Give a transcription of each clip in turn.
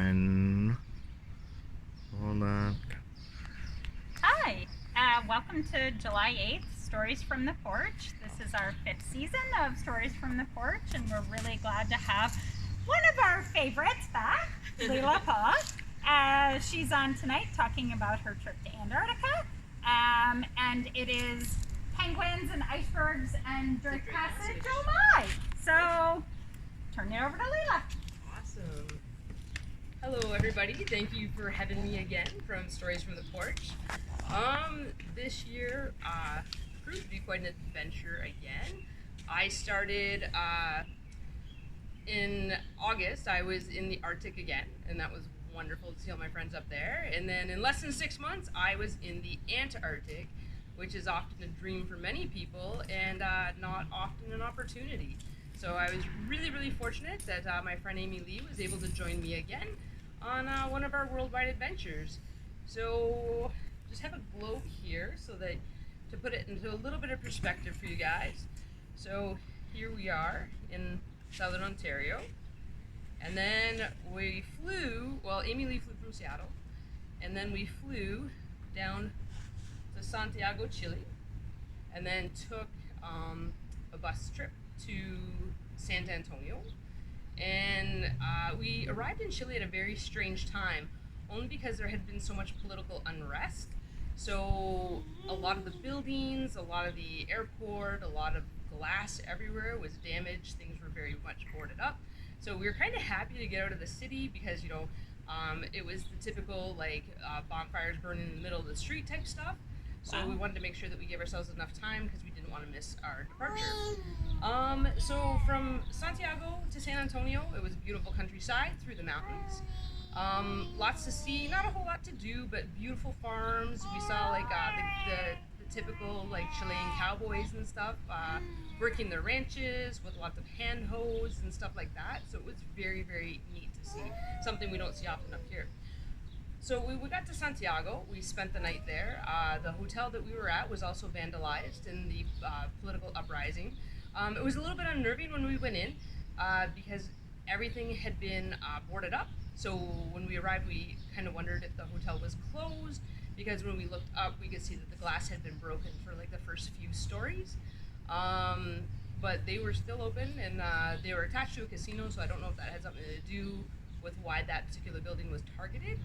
One. Hold on. Hi, welcome to July 8th, Stories from the Porch. This is our 5th season of Stories from the Porch, and we're really glad to have one of our favorites back, Leila Paugh. She's on tonight talking about her trip to Antarctica, and it is penguins and icebergs and Drake Passage. Oh my! So, turn it over to Leila. Awesome. Hello everybody, thank you for having me again from Stories from the Porch. This year proved to be quite an adventure again. I started in August. I was in the Arctic again, and that was wonderful to see all my friends up there. And then in less than 6 months, I was in the Antarctic, which is often a dream for many people and not often an opportunity. So I was really fortunate that my friend Amy Lee was able to join me again on one of our worldwide adventures. So just have a globe here so that to put it into a little bit of perspective for you guys. So here we are in southern Ontario, and then we flew, well, Amy Lee flew from Seattle, and then we flew down to Santiago, Chile, and then took a bus trip to San Antonio. And we arrived in Chile at a very strange time, only because there had been so much political unrest. So a lot of the buildings, a lot of the airport, a lot of glass everywhere was damaged. Things were very much boarded up. So we were kind of happy to get out of the city because, you know, it was the typical bonfires burning in the middle of the street type stuff. So we wanted to make sure that we gave ourselves enough time because we didn't want to miss our departure. So from Santiago to San Antonio, it was a beautiful countryside through the mountains. Lots to see, not a whole lot to do, but beautiful farms. We saw the typical Chilean cowboys and stuff, working their ranches with lots of hand hoes and stuff like that. So it was very neat to see, something we don't see often up here. So we got to Santiago. We spent the night there. The hotel that we were at was also vandalized in the political uprising. It was a little bit unnerving when we went in because everything had been boarded up. So when we arrived, we kind of wondered if the hotel was closed because when we looked up, we could see that the glass had been broken for the first few stories. But they were still open, and they were attached to a casino, so I don't know if that had something to do with why that particular building was targeted.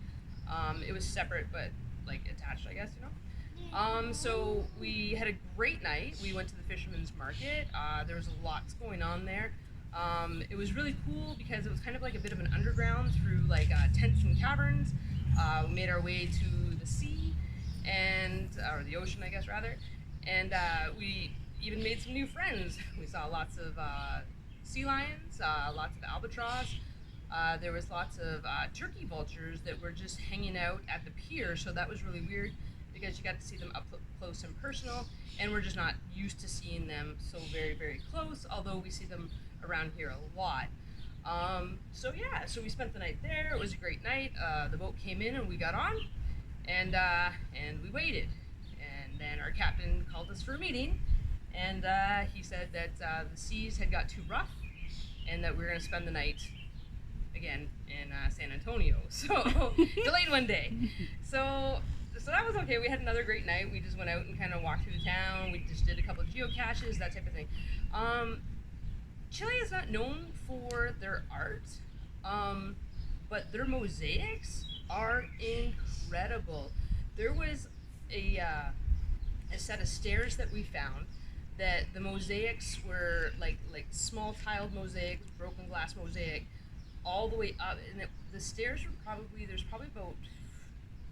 It was separate, but attached, I guess, you know. So we had a great night. We went to the Fisherman's Market. There was lots going on there. It was really cool because it was kind of like a bit of an underground through tents and caverns. We made our way to the sea or the ocean, I guess, rather. And we even made some new friends. We saw lots of sea lions, lots of albatross. There was lots of turkey vultures that were just hanging out at the pier, so that was really weird because you got to see them up close and personal, and we're just not used to seeing them so very close, although we see them around here a lot. So we spent the night there. It was a great night. The boat came in and we got on, and we waited, and then our captain called us for a meeting, and he said that the seas had got too rough and that we were going to spend the night again in San Antonio, so delayed one day. So that was okay. We had another great night. We just went out and kind of walked through the town. We just did a couple of geocaches, that type of thing. Chile is not known for their art, but their mosaics are incredible. There was a set of stairs that we found that the mosaics were like small tiled mosaics, broken glass mosaic, all the way up, and the stairs were there's probably about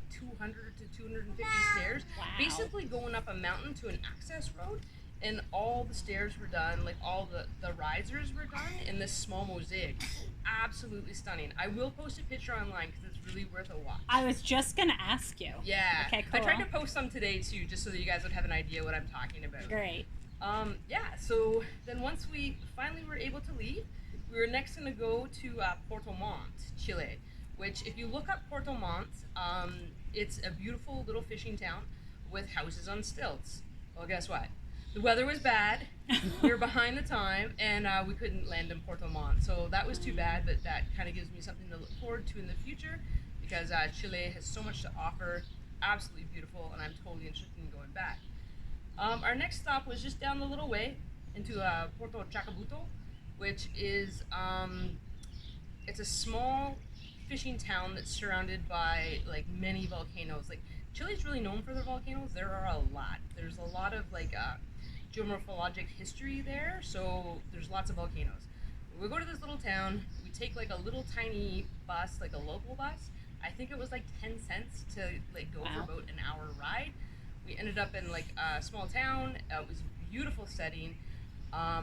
200 to 250 stairs, basically going up a mountain to an access road, and all the stairs were done, all the risers were done in this small mosaic. Absolutely stunning. I will post a picture online because it's really worth a watch. I was just gonna ask you. Yeah. Okay, cool. I tried to post some today too, just so that you guys would have an idea what I'm talking about. Great. So then once we finally were able to leave, we were next going to go to Puerto Montt, Chile, which if you look up Puerto Montt, it's a beautiful little fishing town with houses on stilts. Well, guess what? The weather was bad. We were behind the time, and we couldn't land in Porto Montt. So that was too bad, but that kind of gives me something to look forward to in the future because Chile has so much to offer. Absolutely beautiful, and I'm totally interested in going back. Our next stop was just down the little way into Porto Chacabuto, which is it's a small fishing town that's surrounded by like many volcanoes. Like Chile's really known for their volcanoes. There are a lot. There's a lot of like geomorphologic history there, so there's lots of volcanoes. We go to this little town. We take like a little tiny bus, like a local bus. I think it was like 10 cents to like go for about an hour ride. We ended up in like a small town. It was a beautiful setting. I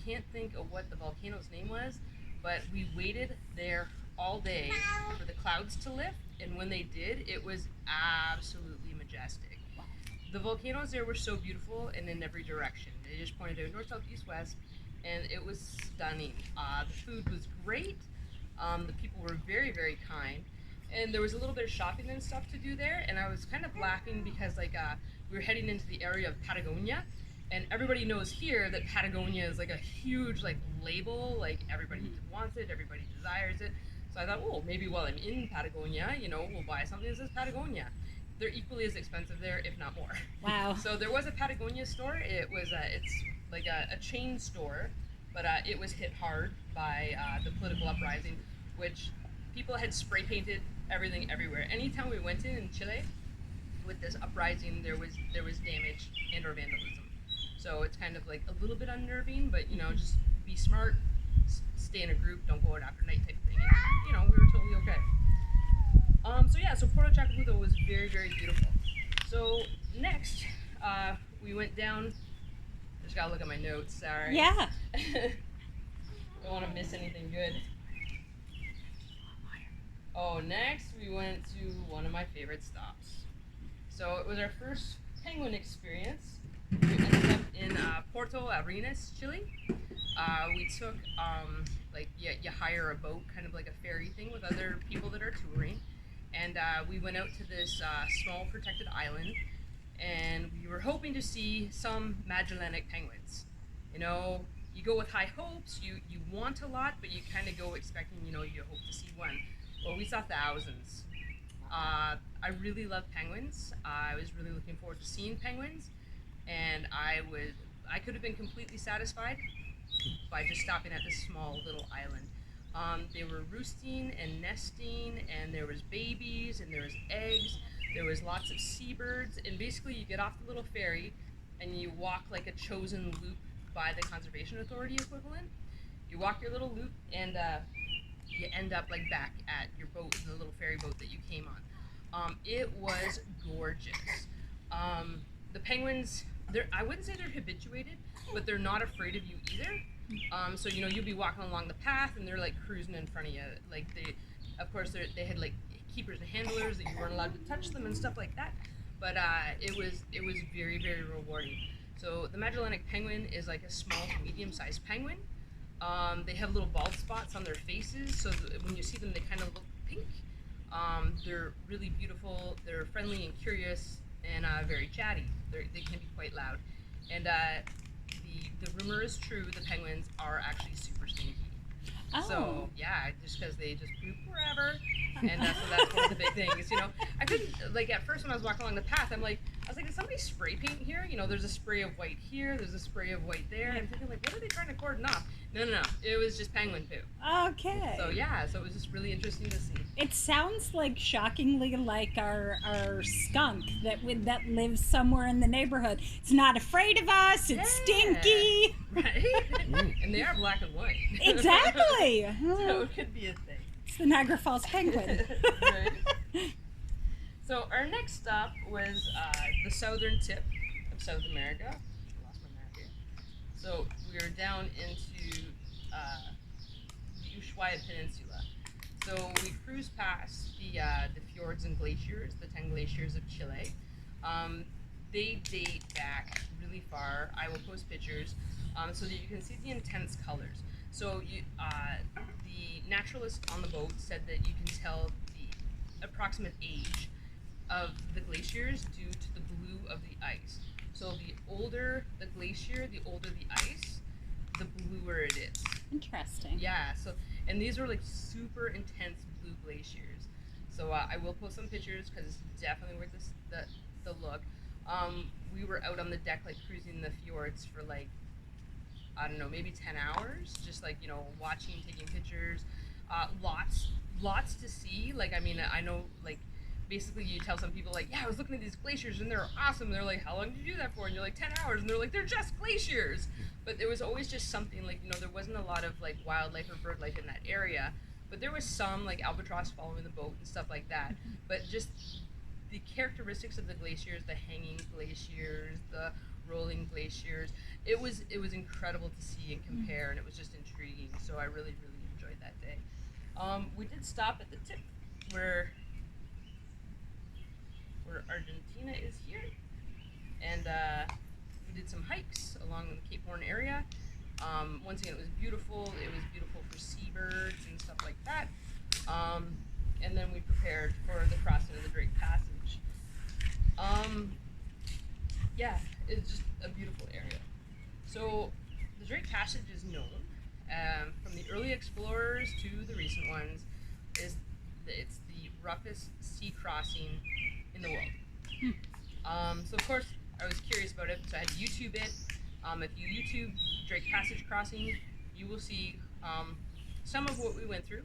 can't think of what the volcano's name was, but we waited there all day for the clouds to lift, and when they did, it was absolutely majestic. The volcanoes there were so beautiful and in every direction. They just pointed out north, south, east, west, and it was stunning. The food was great. The people were very, very kind. And there was a little bit of shopping and stuff to do there, and I was kind of laughing because like we were heading into the area of Patagonia, and everybody knows here that Patagonia is like a huge like label, like everybody wants it, everybody desires it. So I thought, oh, maybe while I'm in Patagonia, you know, we'll buy something that says Patagonia. They're equally as expensive there, if not more. Wow. So there was a Patagonia store. It was it's like a chain store, but it was hit hard by the political uprising, which people had spray painted everything everywhere. Anytime we went in Chile with this uprising, there was damage and or vandalism. So it's kind of like a little bit unnerving, but you know, just be smart, stay in a group, don't go out after night type thing. And, you know, we were totally okay. So yeah, so Porto Chacabuto was very, very beautiful. So next, we went down. Just gotta look at my notes. Sorry. Yeah. Don't want to miss anything good. Oh, next we went to one of my favorite stops. So it was our first penguin experience. We ended up in Porto Arenas, Chile. We took like you hire a boat, kind of like a ferry thing with other people that are touring, and we went out to this small protected island, and we were hoping to see some Magellanic penguins. You know, you go with high hopes. You want a lot, but you kind of go expecting, you know, you hope to see one. Well, we saw thousands. I really love penguins. I was really looking forward to seeing penguins, and I could have been completely satisfied by just stopping at this small little island. They were roosting and nesting, and there was babies, and there was eggs. There was lots of seabirds, and basically you get off the little ferry, and you walk like a chosen loop by the Conservation Authority equivalent. You walk your little loop, and you end up like back at your boat, the little ferry boat that you came on. It was gorgeous. The penguins, I wouldn't say they're habituated, but they're not afraid of you either. So you know, you'll be walking along the path, and they're like cruising in front of you. Like of course, they had like keepers and handlers that you weren't allowed to touch them and stuff like that. But it was very, very rewarding. So the Magellanic penguin is like a small to medium-sized penguin. They have little bald spots on their faces, so when you see them, they kind of look pink. They're really beautiful. They're friendly and curious, and very chatty. They can be quite loud. And the rumor is true: the penguins are actually super stinky. Oh. So yeah, just because they just poop wherever, and so that's one of the big things. You know, I couldn't like at first when I was walking along the path, I was like, did somebody spray paint here? You know, there's a spray of white here, there's a spray of white there. And I'm thinking like, what are they trying to cordon off? No, it was just penguin poo. Okay. So yeah, so it was just really interesting to see. It sounds like shockingly like our skunk that lives somewhere in the neighborhood. It's not afraid of us. It's stinky. Right. And they are black and white. Exactly. So it could be a thing. It's the Niagara Falls penguin. Right. So our next stop was the southern tip of South America. I lost my map here. So we were down into the Ushuaia Peninsula. So we cruised past the fjords and glaciers, the 10 glaciers of Chile. They date back really far. I will post pictures so that you can see the intense colors. So the naturalist on the boat said that you can tell the approximate age of the glaciers due to the blue of the ice. So the older the glacier, the older the ice, the bluer it is. Interesting. Yeah, so, and these were like super intense blue glaciers. So I will post some pictures because it's definitely worth the look. We were out on the deck, like cruising the fjords for like, I don't know, maybe 10 hours, just like, you know, watching, taking pictures. Lots to see. Like, I mean, I know, like, basically you tell some people, like, yeah, I was looking at these glaciers and they're awesome. They're like, how long did you do that for? And you're like, 10 hours. And they're like, they're just glaciers. But there was always just something, like, you know, there wasn't a lot of, like, wildlife or bird life in that area. But there was some, like, albatross following the boat and stuff like that. But just the characteristics of the glaciers, the hanging glaciers, the rolling glaciers, it was incredible to see and compare, and it was just intriguing. So I really enjoyed that day. We did stop at the tip where Argentina is here, and we did some hikes along the Cape Horn area. Once again, it was beautiful. It was beautiful for seabirds and stuff like that. And then we prepared for the crossing of the Drake Passage. Yeah, it's just a beautiful area. So the Drake Passage is known, from the early explorers to the recent ones, it's the roughest sea crossing in the world. So of course I was curious about it, so I had to YouTube it. If you YouTube Drake Passage crossing, you will see some of what we went through.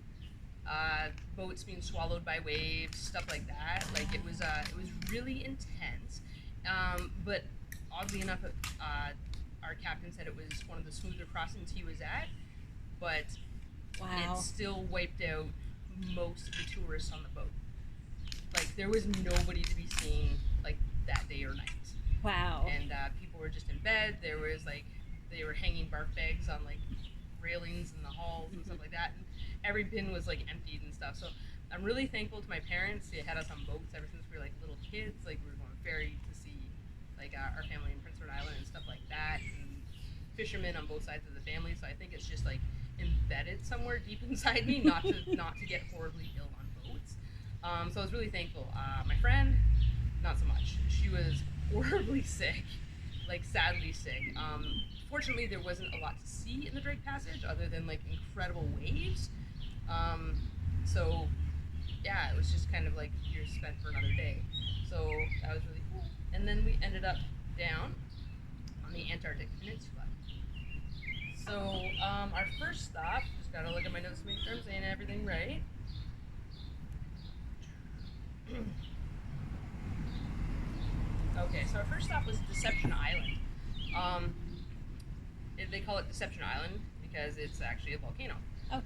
Boats being swallowed by waves, stuff like that. Like it was really intense. But oddly enough, our captain said it was one of the smoother crossings he was at, but Wow. it still wiped out most of the tourists on the boat. Like there was nobody to be seen like that day or night. Wow. And people were just in bed. There was like they were hanging bark bags on like railings in the halls and stuff like that. And every bin was like emptied and stuff. So I'm really thankful to my parents. They had us on boats ever since we were like little kids. Like we were going ferry to see like our family in Prince Edward Island and stuff like that. And fishermen on both sides of the family. So I think it's just like embedded somewhere deep inside me not to get horribly ill on boats. So I was really thankful. My friend, not so much. She was horribly sick, like sadly sick. Fortunately, there wasn't a lot to see in the Drake Passage other than like incredible waves. So yeah, it was just kind of like you're spent for another day. So that was really cool. And then we ended up down on the Antarctic Peninsula. So our first stop, just gotta look at my notes to make sure I'm saying everything right. Okay, so our first stop was Deception Island. They call it Deception Island because it's actually a volcano. Oh.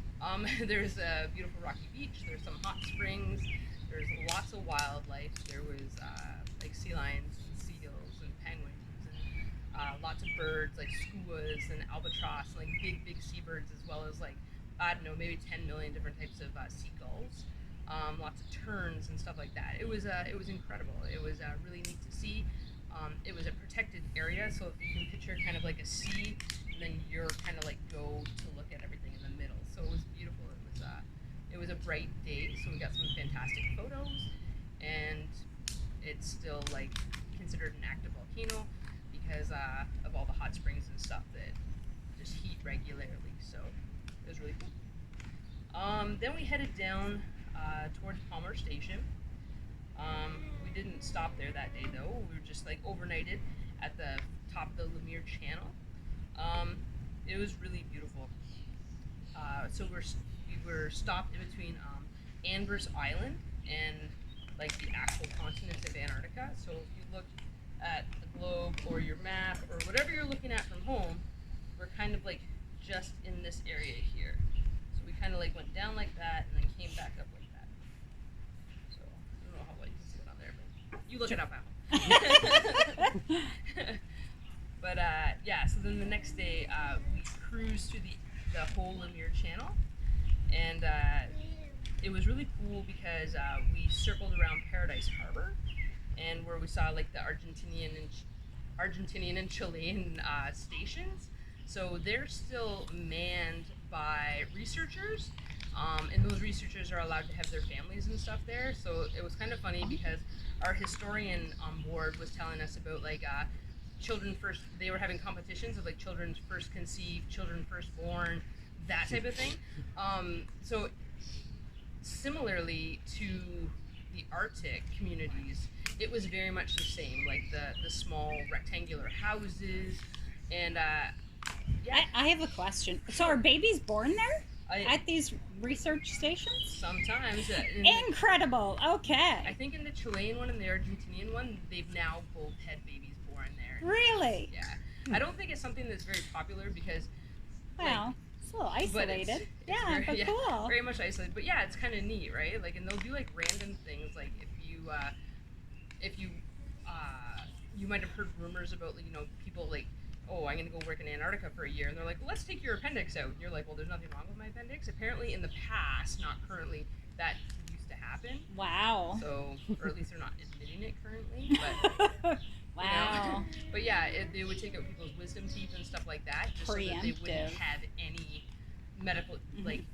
There's a beautiful rocky beach. There's some hot springs. There's lots of wildlife. There was like sea lions and seals and penguins and lots of birds like skuas and albatross, and, like big seabirds, as well as like I don't know, maybe 10 million different types of seagulls. Lots of terns and stuff like that. It was incredible. It was really neat to see. It was a protected area, so if you can picture kind of like a sea, and then you're kind of like go to look at everything in the middle. So it was beautiful. It was a bright day, so we got some fantastic photos, and it's still like considered an active volcano because of all the hot springs and stuff that just heat regularly. So it was really cool. Then we headed down towards Palmer Station. We didn't stop there that day though. We were just like overnighted at the top of the Lemire Channel. It was really beautiful. So we were stopped in between Anvers Island and like the actual continent of Antarctica. So if you look at the globe or your map or whatever you're looking at from home, we're kind of like just in this area here. So we kind of like went down like that and then came back up like that. So I don't know how well you can see it on there, but you look it up at home. But yeah, so then the next day we cruised through the whole Lemire Channel, and it was really cool because we circled around Paradise Harbor, and where we saw like the Argentinian and Chilean stations. So they're still manned by researchers, And those researchers are allowed to have their families and stuff there. So it was kind of funny because our historian on board was telling us about children first. They were having competitions of like children first conceived, children first born, that type of thing. So similarly to the Arctic communities, it was very much the same, like the small rectangular houses, and yeah. I have a question. So are babies born there I, at these research stations? sometimes Incredible. I Okay. think in the Chilean one and the Argentinian one, they've now both had babies born there. Really? Yeah. I don't think it's something that's very popular because Well, it's a little but isolated. it's Yeah, very, but cool. very much isolated. But yeah, it's kind of neat, right? Like, and they'll do like random things, like if you you might have heard rumors about like, people like, oh, I'm gonna go work in Antarctica for a year, and they're like, well, let's take your appendix out. And you're like, well, there's nothing wrong with my appendix. Apparently, in the past, not currently, that used to happen. Wow. So, or at least they're not admitting it currently. But Wow. but yeah, they would take out people's wisdom teeth and stuff like that, just so that they wouldn't Preemptive. have any medical like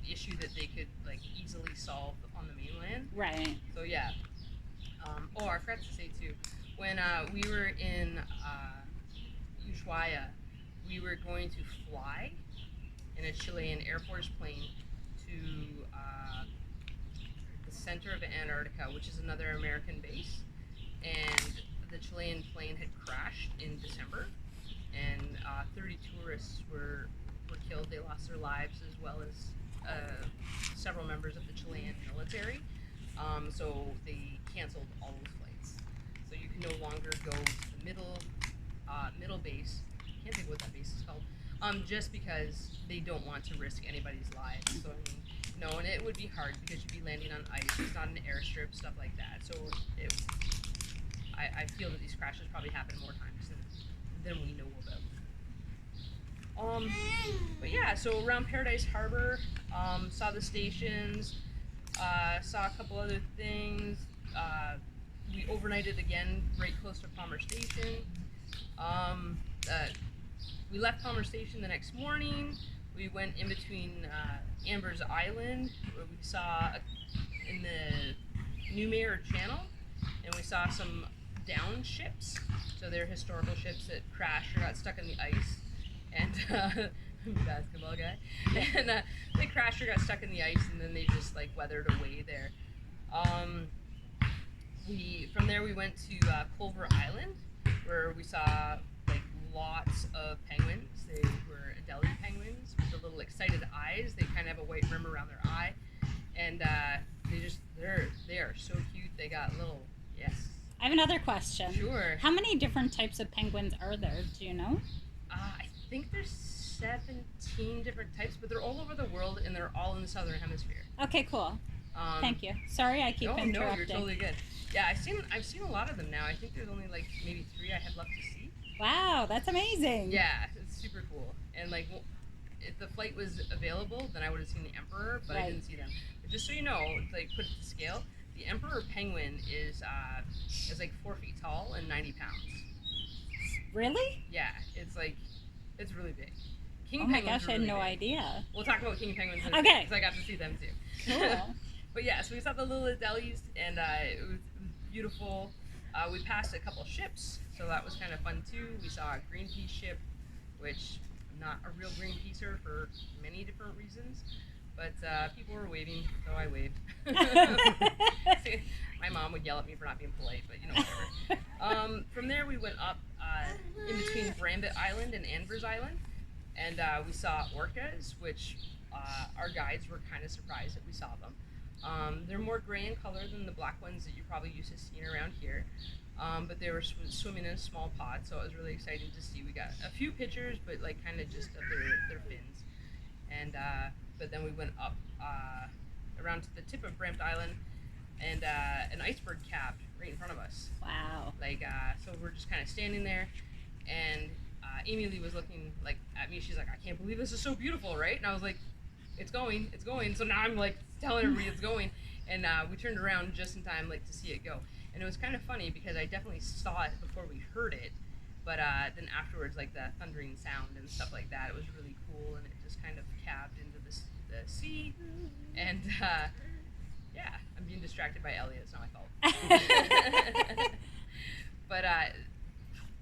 issue that they could like easily solve on the mainland. Right. So yeah. I forgot to say too, when we were in Ushuaia, we were going to fly in a Chilean Air Force plane to the center of Antarctica, which is another American base, and the Chilean plane had crashed in December, and 30 tourists were killed. They lost their lives, as well as several members of the Chilean military. So they canceled all those flights. So you can no longer go to the middle base. I can't think of what that base is called. Just because they don't want to risk anybody's lives. So I mean, no, and it would be hard because you'd be landing on ice. It's not an airstrip, stuff like that. So I feel that these crashes probably happen more times than we know about. But yeah, so around Paradise Harbor, saw the stations, saw a couple other things. We overnighted again right close to Palmer Station. We left Palmer Station the next morning. We went in between Amber's Island, where we saw in the Newmare Channel, and we saw some downed ships. So they're historical ships that crashed or got stuck in the ice. And basketball guy. And they crashed or got stuck in the ice, and then they just like weathered away there. From there we went to Culver Island, where we saw like lots of penguins. They were Adelie penguins with the little excited eyes. They kind of have a white rim around their eye, and they are so cute. They got little I have another question. Sure. How many different types of penguins are there? Do you know? I think there's 17 different types, but they're all over the world and they're all in the southern hemisphere. Okay, cool. Thank you. Sorry, I keep interrupting. No, you're totally good. Yeah, I've seen a lot of them now. I think there's only like maybe 3 I have left to see. Wow, that's amazing. Yeah, it's super cool. And like, if the flight was available, then I would have seen the emperor, but I didn't see them. But just so you know, like put it to scale, the emperor penguin is like 4 feet tall and 90 pounds. Really? Yeah, it's really big. King oh my penguins gosh, I had really no big. idea. We'll talk about king penguins in a Okay. because I got to see them too. Cool. But yeah, so we saw the little Adelies, and it was beautiful. We passed a couple ships, so that was kind of fun too. We saw a Greenpeace ship, which I'm not a real Greenpeacer for many different reasons, but people were waving, so I waved. My mom would yell at me for not being polite, but whatever. From there, we went up in between Brambit Island and Anvers Island, and we saw orcas, which our guides were kind of surprised that we saw them. They're more gray in color than the black ones that you're probably used to seeing around here, but they were swimming in a small pod, so it was really exciting to see. We got a few pictures, but like kind of just of their fins, and but then we went up around to the tip of Brambit Island, and an iceberg capped right in front of us. Wow. Like, so we're just kind of standing there, and Amy Lee was looking like at me. She's like, I can't believe this is so beautiful, right? And I was like, it's going. So now I'm like telling everybody it's going, and we turned around just in time like to see it go. And it was kind of funny because I definitely saw it before we heard it, but then afterwards, like the thundering sound and stuff like that, it was really cool, and it just kind of capped into this the sea. And yeah, I'm being distracted by Elliot. It's not my fault. But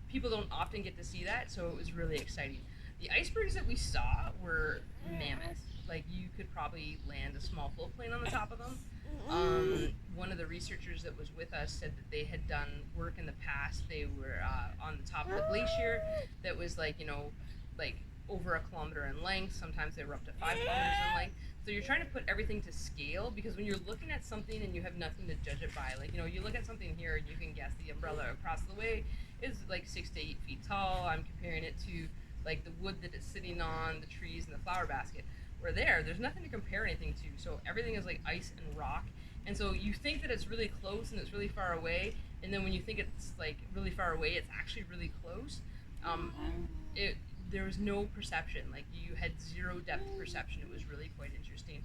people don't often get to see that, so it was really exciting. The icebergs that we saw were mammoth. Like, you could probably land a small float plane on the top of them. One of the researchers that was with us said that they had done work in the past. They were on the top of the glacier that was like, like over a kilometer in length. Sometimes they were up to 5 kilometers in length. So you're trying to put everything to scale, because when you're looking at something and you have nothing to judge it by, like, you look at something here and you can guess the umbrella across the way is like 6 to 8 feet tall. I'm comparing it to like the wood that it's sitting on, the trees, and the flower basket. Where there's nothing to compare anything to. So everything is like ice and rock. And so you think that it's really close and it's really far away, and then when you think it's like really far away, it's actually really close. There was no perception. Like, you had zero depth perception. It was really quite interesting.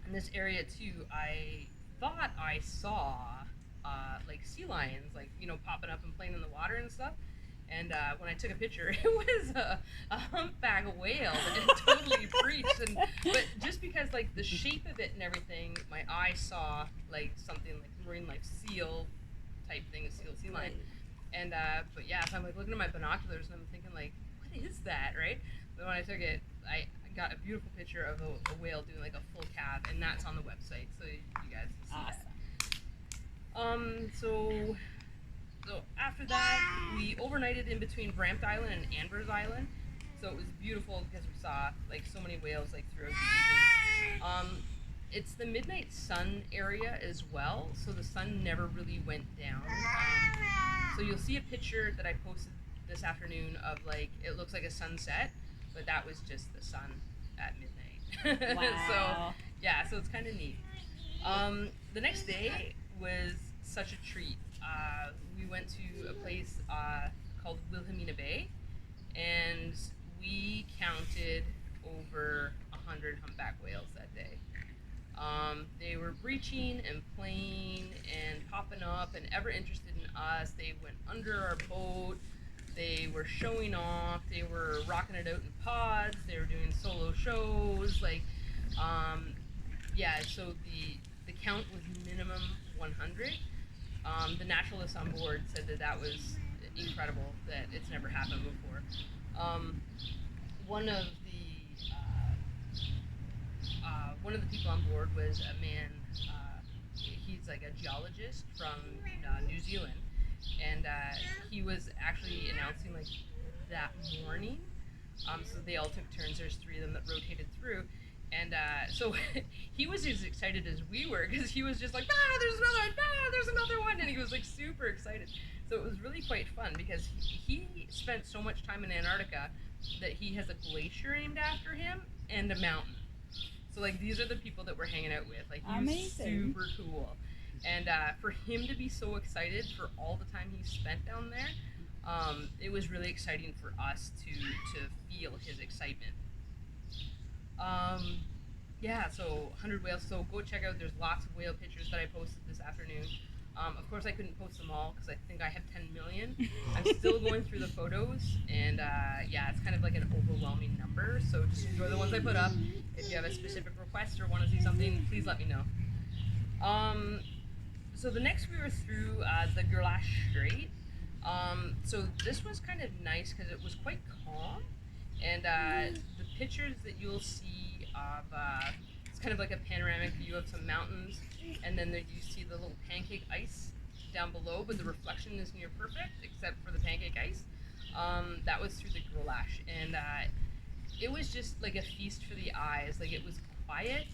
In this area too, I thought I saw like sea lions, like, popping up and playing in the water and stuff. And when I took a picture, it was a humpback whale that it totally breached. But just because, like, the shape of it and everything, my eye saw like something like marine life seal type thing, a sea lion. And but yeah, so I'm like looking at my binoculars and I'm thinking, like, what is that, right? But when I took it, I got a beautiful picture of a whale doing like a full calf, and that's on the website, so you guys can see that. So after that, we overnighted in between Brampt Island and Anvers Island. So it was beautiful because we saw like so many whales like throughout the evening. It's the midnight sun area as well, so the sun never really went down. So you'll see a picture that I posted this afternoon of, like, it looks like a sunset, but that was just the sun at midnight. Wow. So it's kind of neat. The next day was such a treat. We went to a place called Wilhelmina Bay, and we counted over 100 humpback whales that day. They were breaching and playing and popping up and ever interested in us. They went under our boat. They were showing off. They were rocking it out in pods. They were doing solo shows. Like, so the count was minimum 100. The naturalists on board said that was incredible, that it's never happened before. One of the people on board was a man, he's like a geologist from New Zealand, and he was actually announcing like that morning. So they all took turns. There's 3 of them that rotated through, and so he was as excited as we were, because he was just like, there's another one, there's another one, and he was like super excited. So it was really quite fun, because he spent so much time in Antarctica that he has a glacier named after him and a mountain. So like, these are the people that we're hanging out with. Like, he was super cool. And for him to be so excited for all the time he spent down there, it was really exciting for us to feel his excitement. So 100 whales. So go check out. There's lots of whale pictures that I posted this afternoon. Of course, I couldn't post them all because I think I have 10 million. I'm still going through the photos, and it's kind of like an overwhelming number. So just enjoy the ones I put up. If you have a specific request or want to see something, please let me know. So the next we were through the Gerlache Strait. So this was kind of nice because it was quite calm, and the pictures that you'll see of it's kind of like a panoramic view of some mountains, and then you see the little pancake ice down below, but the reflection is near perfect except for the pancake ice. That was through the Gerlache, and it was just like a feast for the eyes. Like, it was quiet.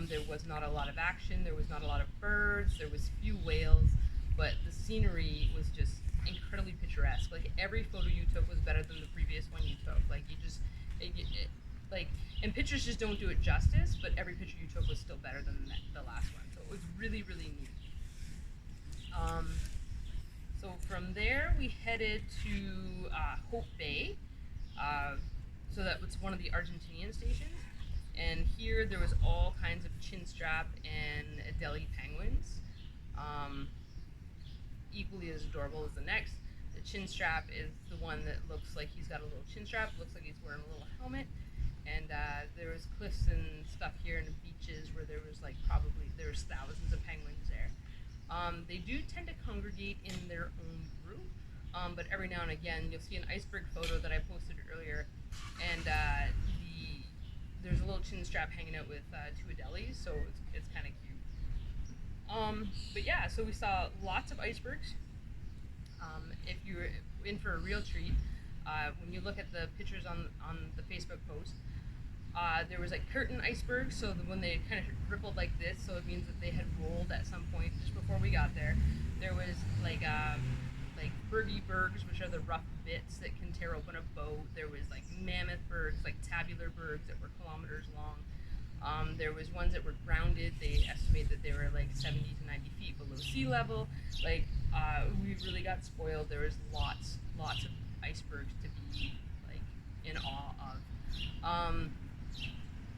There was not a lot of action. There was not a lot of birds. There was few whales, but the scenery was just incredibly picturesque. Like, every photo you took was better than the previous one you took. Like, and pictures just don't do it justice, but every picture you took was still better than the last one. So it was really, really neat. So from there, we headed to Hope Bay. So that was one of the Argentinian stations. And here there was all kinds of chinstrap and Adelie penguins. Equally as adorable as the next. The chinstrap is the one that looks like he's got a little chinstrap, looks like he's wearing a little helmet. and there was cliffs and stuff here and beaches where there was like there was thousands of penguins there. They do tend to congregate in their own group, but every now and again you'll see an iceberg photo that I posted earlier, and there's a little chin strap hanging out with two Adelies, so it's kind of cute. But yeah, so we saw lots of icebergs. If you're in for a real treat, when you look at the pictures on the Facebook post, there was like curtain icebergs, so when they kind of rippled like this, so it means that they had rolled at some point just before we got there. There was like bergy bergs, which are the rough bits that can tear open a boat. There was like mammoth bergs, like tabular bergs that were kilometers long. There was ones that were grounded. They estimate that they were like 70 to 90 feet below sea level. Like we really got spoiled. There was lots of icebergs to be like in awe of.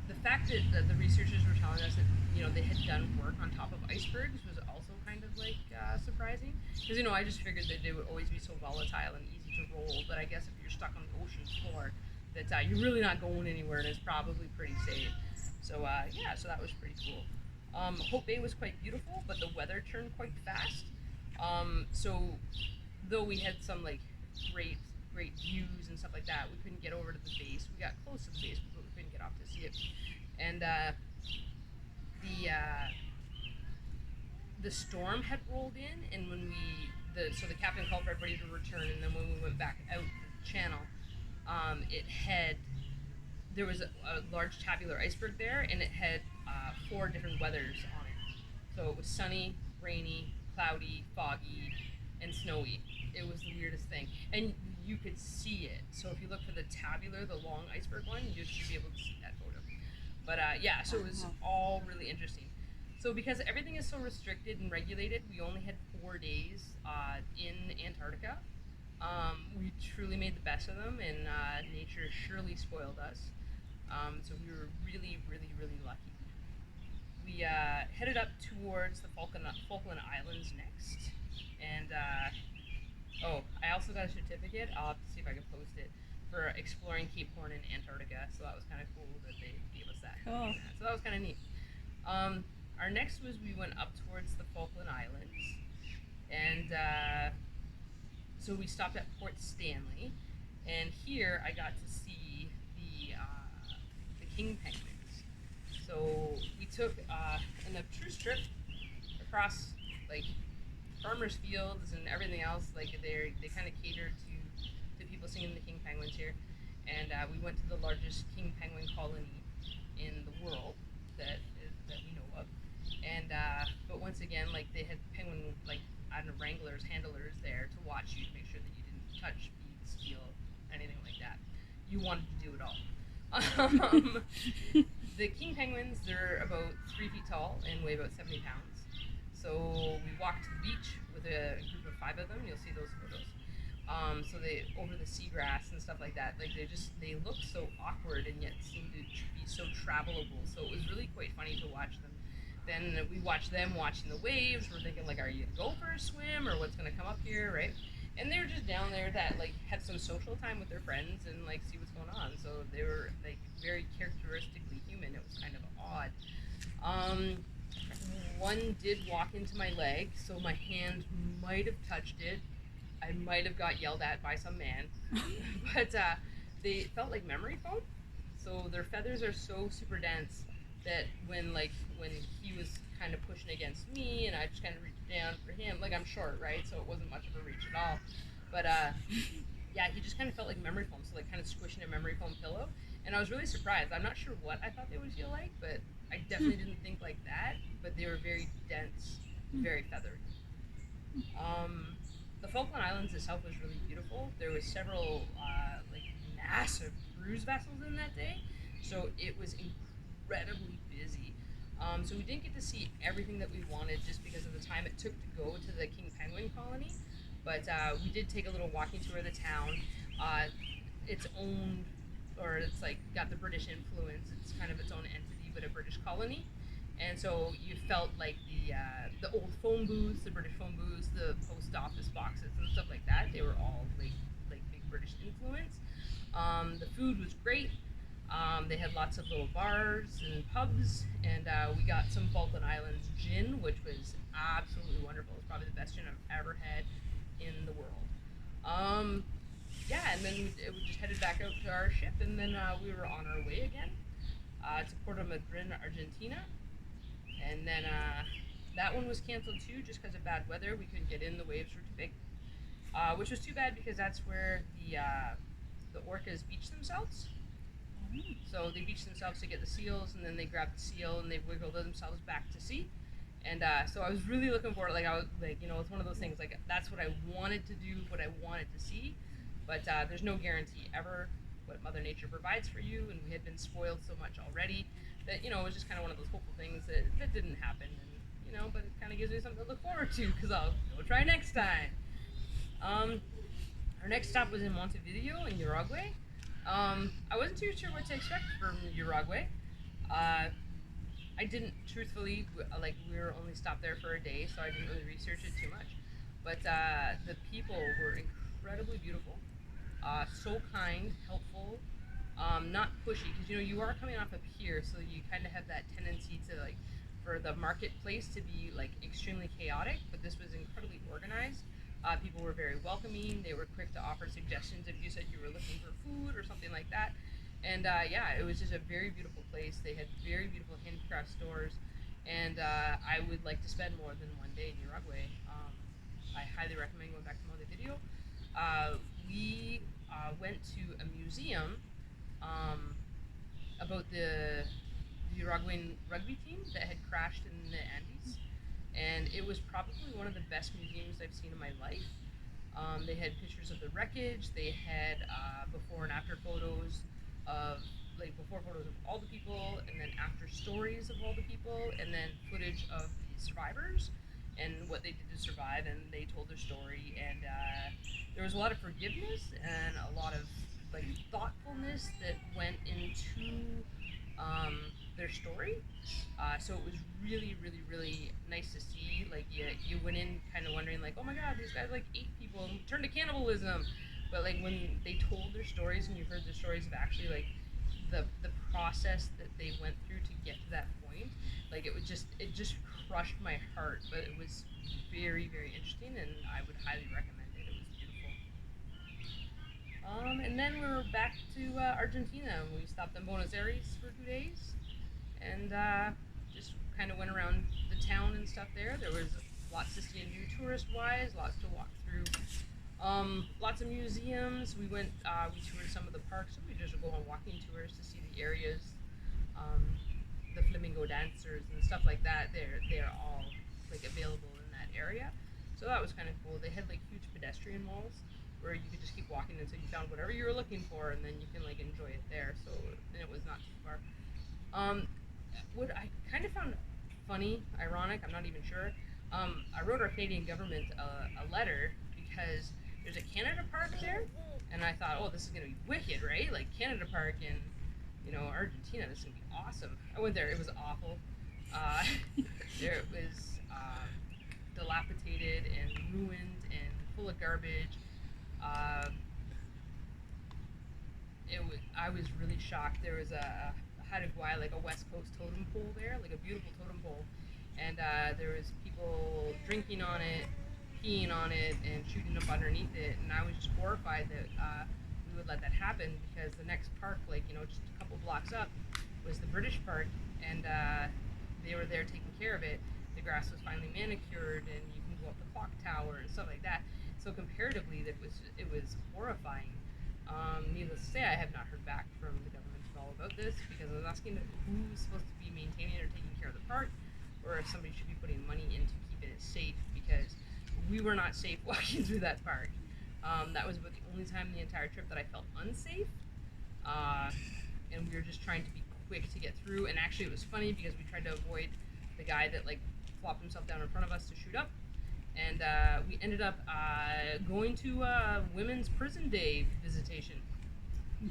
The fact that the researchers were telling us that they had done work on top of icebergs was also kind of like surprising, because I just figured that they would always be so volatile and easy to roll. But I guess if you're stuck on the ocean floor, that you're really not going anywhere, and it's probably pretty safe. So yeah, so that was pretty cool. Hope Bay was quite beautiful, but the weather turned quite fast. So though we had some like great views and stuff like that, we couldn't get over to the base. We got close to the base, but we couldn't get off to see it. And the storm had rolled in, and when so the captain called for everybody to return, and then when we went back out the channel, there was a large tabular iceberg there, and it had 4 different weathers on it. So it was sunny, rainy, cloudy, foggy, and snowy. It was the weirdest thing, and you could see it. So if you look for the tabular, the long iceberg one, you should be able to see that photo. But yeah, so it was all really interesting. So because everything is so restricted and regulated, we only had 4 days in Antarctica. We truly made the best of them, and nature surely spoiled us. So we were really, really, really lucky. We headed up towards the Falkland Islands next, and I also got a certificate. I'll have to see if I can post it, for exploring Cape Horn in Antarctica. So that was kind of cool that they gave us that. Cool. So that was kind of neat. Our next was we went up towards the Falkland Islands, and so we stopped at Port Stanley, and here I got to see the king penguins. So we took an obtruse trip across like farmers' fields and everything else. Like they kind of cater to people seeing the king penguins here, and we went to the largest king penguin colony in the world that we know of. And but once again, like they had penguin wranglers, handlers there to watch you to make sure that you didn't touch, beat, steal, anything like that. You wanted to do it all. The king penguins, they're about 3 feet tall and weigh about 70 pounds. So we walked to the beach with a group of 5 of them. You'll see those photos. So they over the seagrass and stuff like that. Like they look so awkward and yet seem to be so travelable. So it was really quite funny to watch them. Then we watched them watching the waves. We're thinking like, are you gonna go for a swim or what's gonna come up here, right? And they were just down there that like had some social time with their friends and like see what's going on. So they were like very characteristically human. It was kind of odd. One did walk into my leg, so my hand might have touched it. I might have got yelled at by some man, but they felt like memory foam. So their feathers are so super dense that when he was kind of pushing against me and I just kind of reached down for him, like I'm short, right? So it wasn't much of a reach at all. But yeah, he just kind of felt like memory foam, so like kind of squishing a memory foam pillow. And I was really surprised. I'm not sure what I thought they would feel like, but I definitely didn't think like that. But they were very dense, very feathery. The Falkland Islands itself was really beautiful. There was several like massive cruise vessels in that day, so it was incredibly busy. So we didn't get to see everything that we wanted just because of the time it took to go to the king penguin colony. But we did take a little walking tour of the town. It's owned, or it's like got the British influence. It's kind of its own entity, but a British colony. And so you felt like the old phone booths, the British phone booths, the post office boxes and stuff like that. They were all like big British influence. The food was great. They had lots of little bars and pubs, and we got some Falkland Islands gin, which was absolutely wonderful. It's probably the best gin I've ever had in the world. Yeah, and then we just headed back out to our ship, and then we were on our way again to Puerto Madryn, Argentina. And then that one was canceled too, just because of bad weather. We couldn't get in; the waves were too big, which was too bad because that's where the orcas beach themselves. So they beach themselves to get the seals, and then they grab the seal and they wiggle themselves back to sea. And so I was really looking forward. Like I was like, it's one of those things. Like that's what I wanted to do, what I wanted to see, but there's no guarantee ever what Mother Nature provides for you. And we had been spoiled so much already that it was just kind of one of those hopeful things that didn't happen. And but it kind of gives me something to look forward to because I'll go try next time. Our next stop was in Montevideo in Uruguay. I wasn't too sure what to expect from Uruguay. I didn't, truthfully, we were only stopped there for a day, so I didn't really research it too much. But the people were incredibly beautiful, so kind, helpful, not pushy, because you are coming off a pier, so you kind of have that tendency to for the marketplace to be extremely chaotic. But this was incredibly organized. People were very welcoming. They were quick to offer suggestions if you said you were looking for food or something like that. And it was just a very beautiful place. They had very beautiful handicraft stores, and I would like to spend more than one day in Uruguay. I highly recommend going back to Montevideo. We went to a museum about the Uruguayan rugby team that had crashed in the Andes, and it was probably one of the best museums I've seen in my life. They had pictures of the wreckage. They had before and after photos of before photos of all the people, and then after stories of all the people, and then footage of the survivors and what they did to survive. And they told their story, and there was a lot of forgiveness and a lot of thoughtfulness that went into their story. So it was really, really, really nice to see. You went in kind of wondering oh my God, these guys ate people and turned to cannibalism. But when they told their stories and you heard the stories of actually the process that they went through to get to that point, it just crushed my heart. But it was very, very interesting, and I would highly recommend it. It was beautiful. And then we were back to Argentina. We stopped in Buenos Aires for 2 days, and just kind of went around the town and stuff there. There was lots to see and do tourist-wise, lots to walk through. Lots of museums. We went, we toured some of the parks. So we just go on walking tours to see the areas, the flamingo dancers and stuff like that. They're all available in that area. So that was kind of cool. They had huge pedestrian malls where you could just keep walking until you found whatever you were looking for, and then you can enjoy it there. So and it was not too far. What I kind of found funny, ironic, I'm not even sure. I wrote our Canadian government a letter because there's a Canada Park there, and I thought, oh, this is gonna be wicked, right? Canada Park in, Argentina, this is gonna be awesome. I went there, it was awful. There it was dilapidated and ruined and full of garbage. I was really shocked. There was a Paraguay, a West Coast totem pole there, a beautiful totem pole, and there was people drinking on it, peeing on it, and shooting up underneath it. And I was just horrified that we would let that happen, because the next park, just a couple blocks up, was the British park, and they were there taking care of it. The grass was finally manicured, and you can go up the clock tower and stuff like that. So comparatively, it was horrifying. Needless to say, I have not heard back from the government at all about this, because I was asking who's supposed to be maintaining or taking care of the park, or if somebody should be putting money into keeping it safe, because we were not safe walking through that park. That was about the only time in the entire trip that I felt unsafe, and we were just trying to be quick to get through. And actually, it was funny because we tried to avoid the guy that flopped himself down in front of us to shoot up, and we ended up going to Women's Prison Day visitation.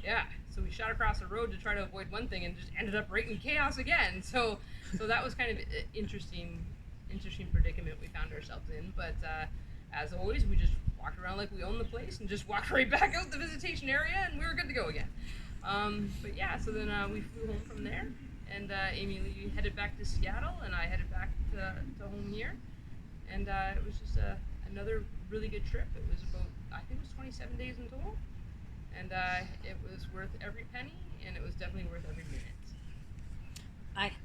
Yeah, so we shot across the road to try to avoid one thing and just ended up right in chaos again. So that was kind of an interesting predicament we found ourselves in. But as always, we just walked around like we owned the place and just walked right back out the visitation area, and we were good to go again. But yeah, so then we flew home from there, and Amy Lee headed back to Seattle, and I headed back to home here, and it was just another really good trip. It was about, I think it was 27 days in total, and it was worth every penny, and it was definitely worth every minute.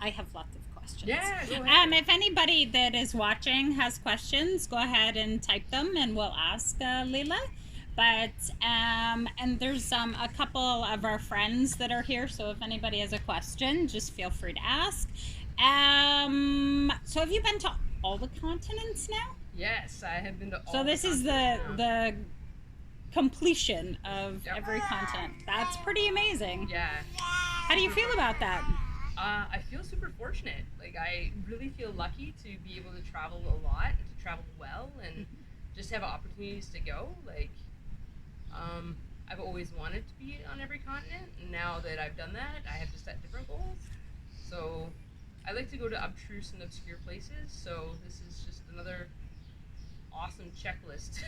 I have lots of questions. Yeah, go ahead. If anybody that is watching has questions, go ahead and type them, and we'll ask Leila. But and there's a couple of our friends that are here, so if anybody has a question, just feel free to ask. So have you been to all the continents now? Yes, I have been to all. So this is the completion of Yep. every continent. That's pretty amazing. Yeah. How do you feel about that? I feel super fortunate. Like, I really feel lucky to be able to travel a lot and to travel well and just have opportunities to go. Like, I've always wanted to be on every continent, and now that I've done that, I have to set different goals. So, I like to go to abstruse and obscure places, so this is just another awesome checklist.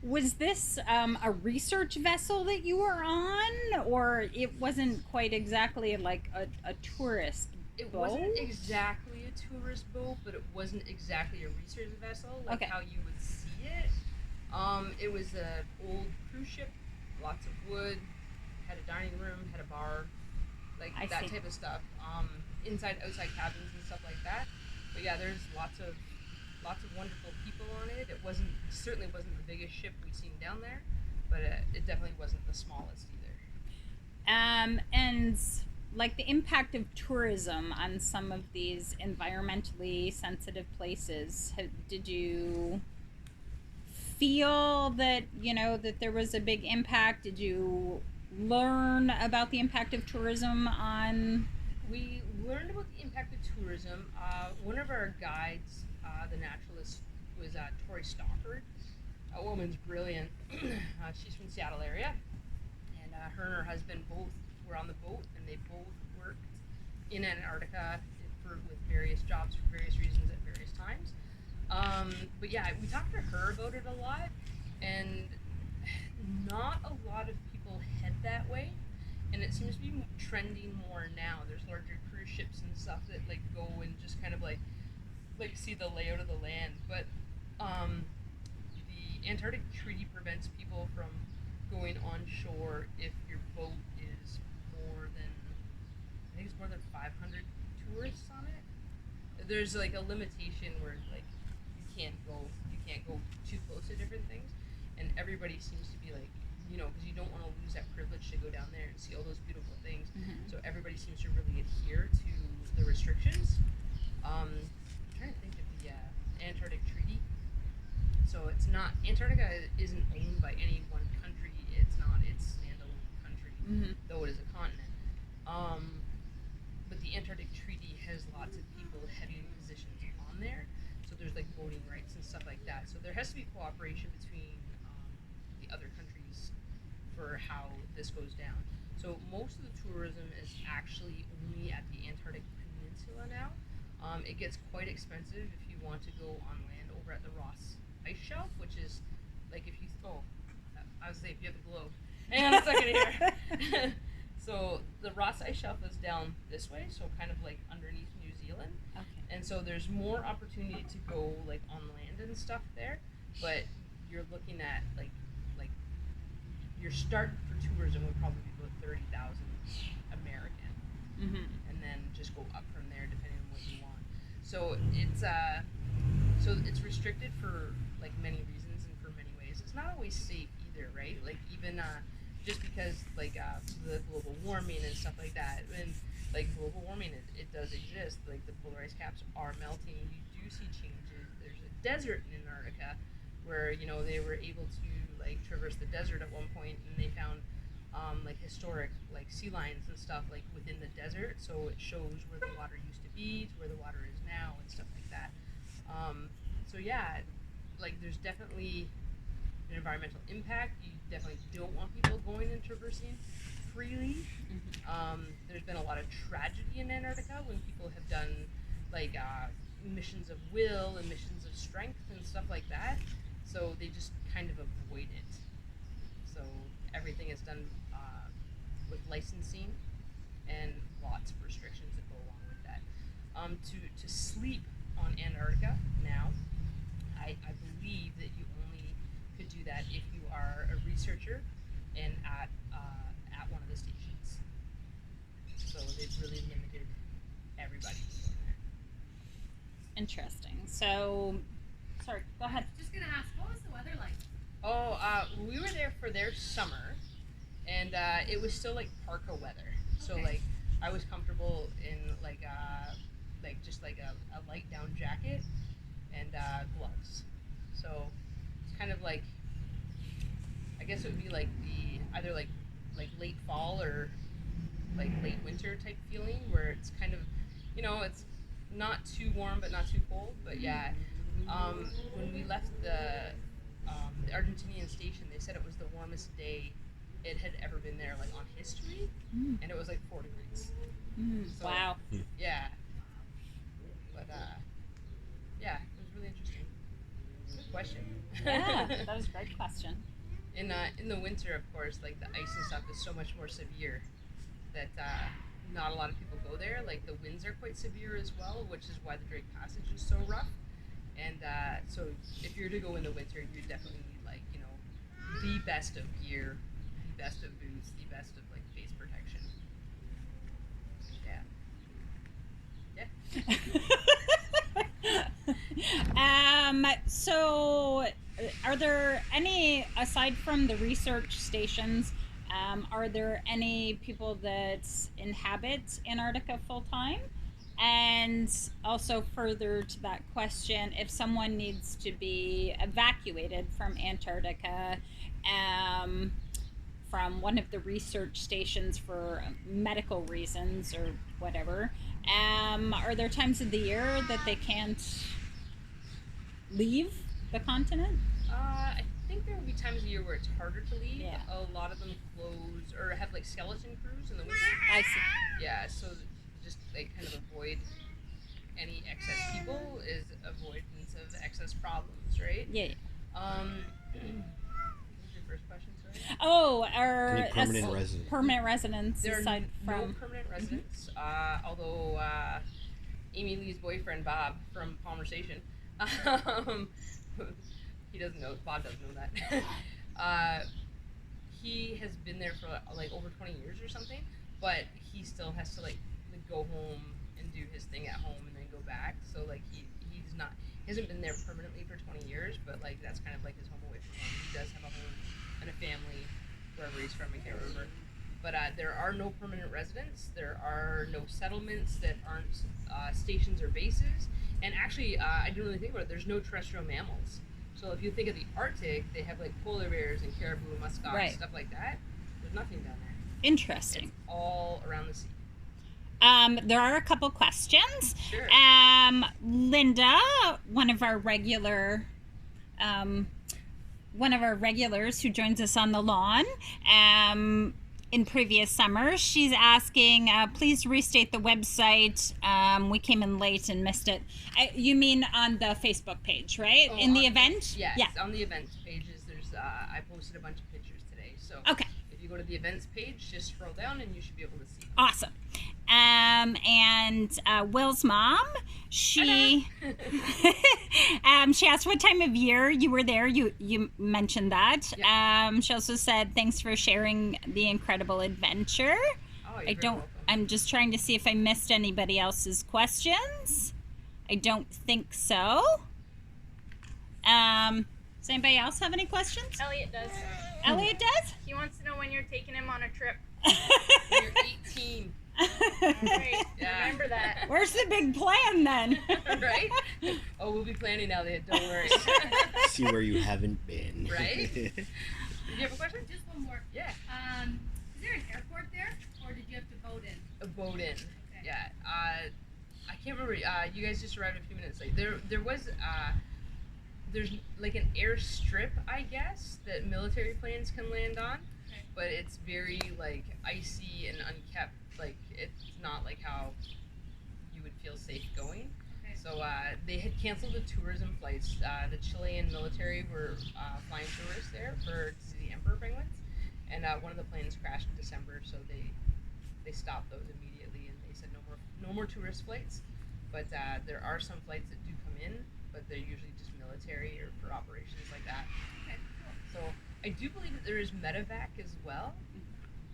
Was this a research vessel that you were on, or it wasn't quite exactly like a tourist It boat? wasn't exactly a tourist boat, but it wasn't exactly a research vessel, like Okay. how you would see it. It was an old cruise ship, lots of wood, had a dining room, had a bar, like I that see. type of stuff. Inside, outside cabins and stuff like that. But yeah, there's lots of wonderful people on it. It certainly wasn't the biggest ship we've seen down there, but it definitely wasn't the smallest either. And like the impact of tourism on some of these environmentally sensitive places. Did you feel that that there was a big impact? Did you learn about the impact of tourism on? We learned about the impact of tourism. One of our guides, the naturalist, was Tori Stockard. A woman's brilliant. She's from the Seattle area, and her and her husband both were on the boat, and they both worked in Antarctica with various jobs for various reasons at various times. But yeah, we talked to her about it a lot, and not a lot of people head that way. And it seems to be trending more now. There's larger cruise ships and stuff that like go and just kind of like see the layout of the land. But the Antarctic Treaty prevents people from going on shore if your boat is more than, I think it's more than 500 tourists on it. There's like a limitation where like you can't go too close to different things, and everybody seems to be like, because you don't want to lose that privilege to go down there and see all those beautiful things. Mm-hmm. So everybody seems to really adhere to the restrictions. I'm trying to think of the Antarctic Treaty. So it's not, Antarctica isn't owned by any one country. It's not its standalone country, though it is a continent. But the Antarctic Treaty has lots of people heavy positions on there. So there's like voting rights and stuff like that. So there has to be cooperation between the other countries for how this goes down. So most of the tourism is actually only at the Antarctic Peninsula now. It gets quite expensive if you want to go on land over at the Ross Ice Shelf, which is like if you I was saying if you have the globe. Hang on a second here. So the Ross Ice Shelf is down this way, so kind of like underneath New Zealand. Okay. And so there's more opportunity to go like on land and stuff there, but you're looking at like your start for tourism would probably be about 30,000 American, and then just go up from there depending on what you want. So it's restricted for like many reasons and for many ways. It's not always safe either, right? Like even just because like the global warming and stuff like that, and like global warming it does exist. Like the polar ice caps are melting. You do see changes. There's a desert in Antarctica where they were able to like traverse the desert at one point, and they found like historic like sea lions and stuff like within the desert, so it shows where the water used to be to where the water is now and stuff like that. So yeah, like there's definitely an environmental impact. You definitely don't want people going and traversing freely. There's been a lot of tragedy in Antarctica when people have done like missions of will and missions of strength and stuff like that. So they just kind of avoid it. So everything is done with licensing and lots of restrictions that go along with that. To sleep on Antarctica now, I believe that you only could do that if you are a researcher and at one of the stations. So they've really limited everybody from going there. Interesting. So, sorry, go ahead. Just gonna ask, what was the weather like? Oh, we were there for their summer, and it was still like parka weather. So Okay. like I was comfortable in like just like a light down jacket and gloves. So it's kind of like, I guess it would be like the either like late fall or like late winter type feeling where it's kind of, it's not too warm but not too cold. But yeah, when we left the Argentinian station, they said it was the warmest day it had ever been there, like on history, and it was like 4 degrees. So, Wow. Yeah. But yeah, it was really interesting. Good question. Yeah, that was a great question. In the winter, of course, like the ice and stuff is so much more severe that not a lot of people go there. Like the winds are quite severe as well, which is why the Drake Passage is so rough. And so if you're to go in the winter, you definitely need like, the best of gear, the best of boots, the best of like face protection. Yeah. So are there any, aside from the research stations, are there any people that inhabit Antarctica full time? And also further to that question, if someone needs to be evacuated from Antarctica, from one of the research stations for medical reasons or whatever, are there times of the year that they can't leave the continent? I think there will be times of year where it's harder to leave. Yeah. A lot of them close or have like skeleton crews in the winter. I see. Yeah, so just like kind of avoid any excess people is avoidance of excess problems, right? Yeah. What was your first question, sorry? Oh, are Any permanent residents? permanent residents There are aside no from permanent residents, although Amy Lee's boyfriend Bob from Conversation, he doesn't know. Bob doesn't know that. He has been there for like over 20 years or something, but he still has to like go home and do his thing at home and then go back. So like he hasn't been there permanently for 20 years, but like that's kind of like his home away from home. He does have a home and a family wherever he's from. I can't remember. But there are no permanent residents. There are no settlements that aren't stations or bases. And actually, I didn't really think about it. There's no terrestrial mammals. So if you think of the Arctic, they have like polar bears and caribou and muskox, Right. stuff like that. There's nothing down there. interesting. It's all around the sea. There are a couple questions. Sure. Linda, one of our regulars who joins us on the lawn, in previous summers, she's asking, please restate the website. We came in late and missed it. You mean on the Facebook page, right? Oh, in the on- event? Yes, Yeah. on the events pages, there's I posted a bunch of pictures today. So Okay. if you go to the events page, just scroll down and you should be able to see. Awesome. And Will's mom, she she asked what time of year you were there. You mentioned that. Yeah. She also said thanks for sharing the incredible adventure. Oh, you're very welcome. I'm just trying to see if I missed anybody else's questions. I don't think so. Does anybody else have any questions? Elliot does. Elliot does? He wants to know when you're taking him on a trip. When you're 18, Right. Yeah. Remember that. Where's the big plan then? right? Oh, we'll be planning, Elliot. Don't worry. See where you haven't been. Right? Did you have a question? Just one more. Yeah. Is there an airport there, or did you have to boat in? A boat in. Okay. Yeah. I can't remember. You guys just arrived a few minutes late. There was there's like an airstrip, I guess, that military planes can land on, Okay. but it's very like icy and unkept. Like it's not like how you would feel safe going. Okay. So they had canceled the tourism flights. The Chilean military were flying tourists there to see the emperor penguins, And one of the planes crashed in December, so they stopped those immediately, and they said no more tourist flights. But there are some flights that do come in, but they're usually just military or for operations like that. Okay, cool. So I do believe that there is medevac as well,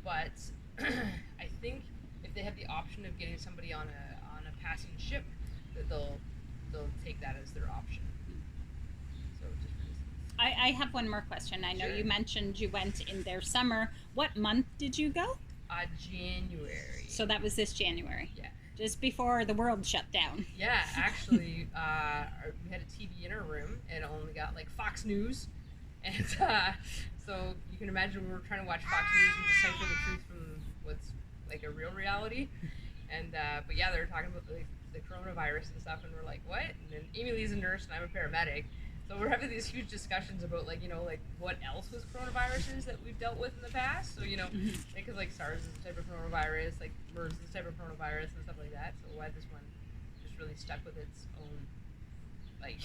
but I think if they have the option of getting somebody on a passing ship, that they'll take that as their option. So just I have one more question. I know Sure. you mentioned you went in their summer. What month did you go? January. So that was this January. Yeah. Just before the world shut down. Yeah, actually, we had a TV in our room, and it only got like Fox News, and so you can imagine we were trying to watch Fox News and decipher the truth from what's like a real reality, and but yeah, they were talking about the coronavirus and stuff, and we're like, what? And then Amy Lee's a nurse, and I'm a paramedic, so we're having these huge discussions about like what else was coronaviruses that we've dealt with in the past. So because like SARS is a type of coronavirus, like MERS is a type of coronavirus and stuff like that. So why this one just really stuck with its own like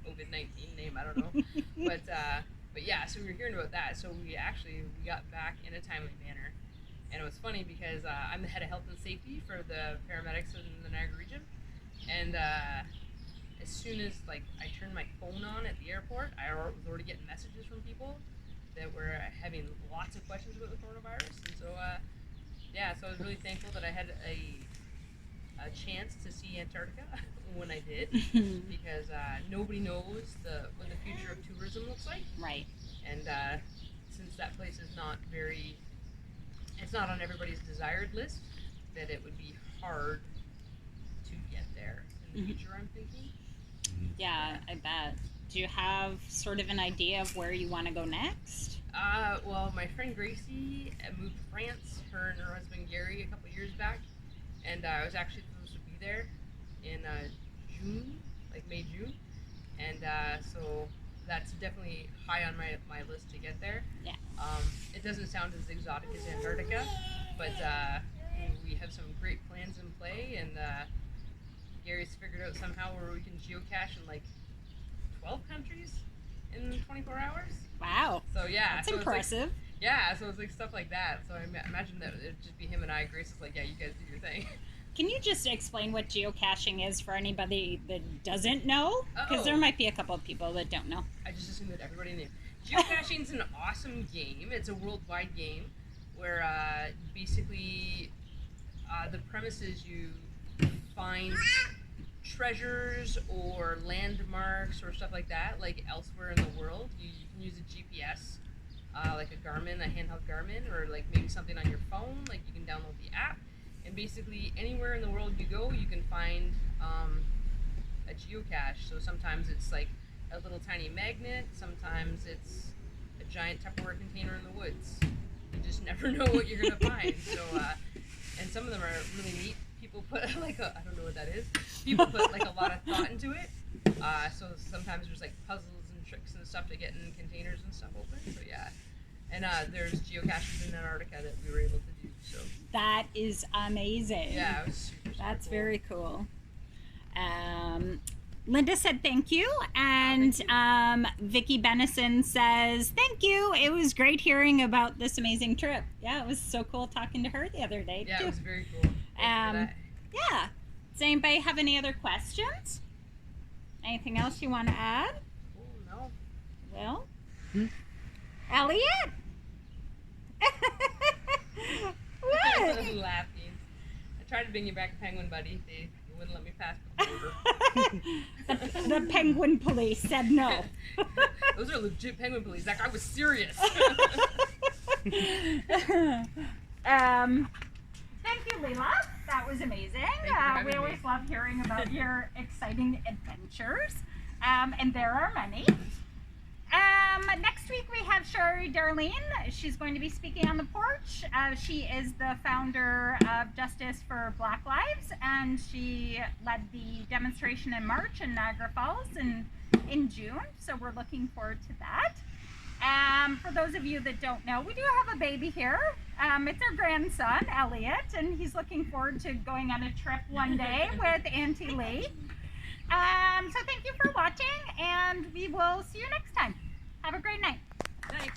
COVID-19 name, I don't know. But yeah, so we were hearing about that. So we got back in a timely manner, and it was funny because I'm the head of health and safety for the paramedics in the Niagara region, and as soon as like I turned my phone on at the airport, I was already getting messages from people that were having lots of questions about the coronavirus, and so so I was really thankful that I had a chance to see Antarctica when I did, because nobody knows what the future of tourism looks like, Right. and since that place is it's not on everybody's desired list, that it would be hard to get there in the future, I'm thinking. Yeah, I bet. Do you have sort of an idea of where you want to go next? Well, my friend Gracie moved to France, her and her husband Gary, a couple years back, and I was actually supposed to be there in June, like May, June, and so that's definitely high on my list to get there. Yeah. It doesn't sound as exotic as Antarctica, but we have some great plans in play, and Gary's figured out somehow where we can geocache in like 12 countries in 24 hours. Wow. So yeah, That's so impressive. so it's like stuff like that. So I imagine that it'd just be him and I. Grace is like, yeah, you guys do your thing. Can you just explain what geocaching is for anybody that doesn't know? Because there Oh. might be a couple of people that don't know. I just assumed that everybody knew. Geocaching's an awesome game. It's a worldwide game where basically the premise is you find treasures or landmarks or stuff like that, like elsewhere in the world. You can use a GPS, like a Garmin, a handheld Garmin, or like maybe something on your phone. Like you can download the app, and basically anywhere in the world you go, you can find a geocache. So sometimes it's like a little tiny magnet. Sometimes it's a giant Tupperware container in the woods. You just never know what you're gonna find. So, and some of them are really neat. People put like I don't know what that is. People put like a lot of thought into it. So sometimes there's like puzzles and tricks and stuff to get in containers and stuff open. So yeah. And there's geocaches in Antarctica that we were able to do. So That is amazing. yeah, it was super That's cool. very cool. Linda said thank you, and Vicki Benison says thank you. It was great hearing about this amazing trip. Yeah, it was so cool talking to her the other day Yeah, too. it was very cool. Thanks for that. Yeah. Does anybody have any other questions? Anything else you want to add? Oh, no. Will? Hmm? Elliot? What? Laughing. I tried to bring you back a penguin buddy. They wouldn't let me pass the border. the penguin police said no. Those are legit penguin police. That guy was serious. Thank you, Leila. That was amazing. you for having We me. always love hearing about your exciting adventures, and there are many. Next week we have Sherry Darlene. She's going to be speaking on the porch. She is the founder of Justice for Black Lives, and she led the demonstration in March in Niagara Falls in June, so we're looking forward to that. For those of you that don't know, we do have a baby here. It's our grandson, Elliot, and he's looking forward to going on a trip one day with Auntie Lee. So thank you for watching, and we will see you next time. Have a great night. Night.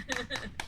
it.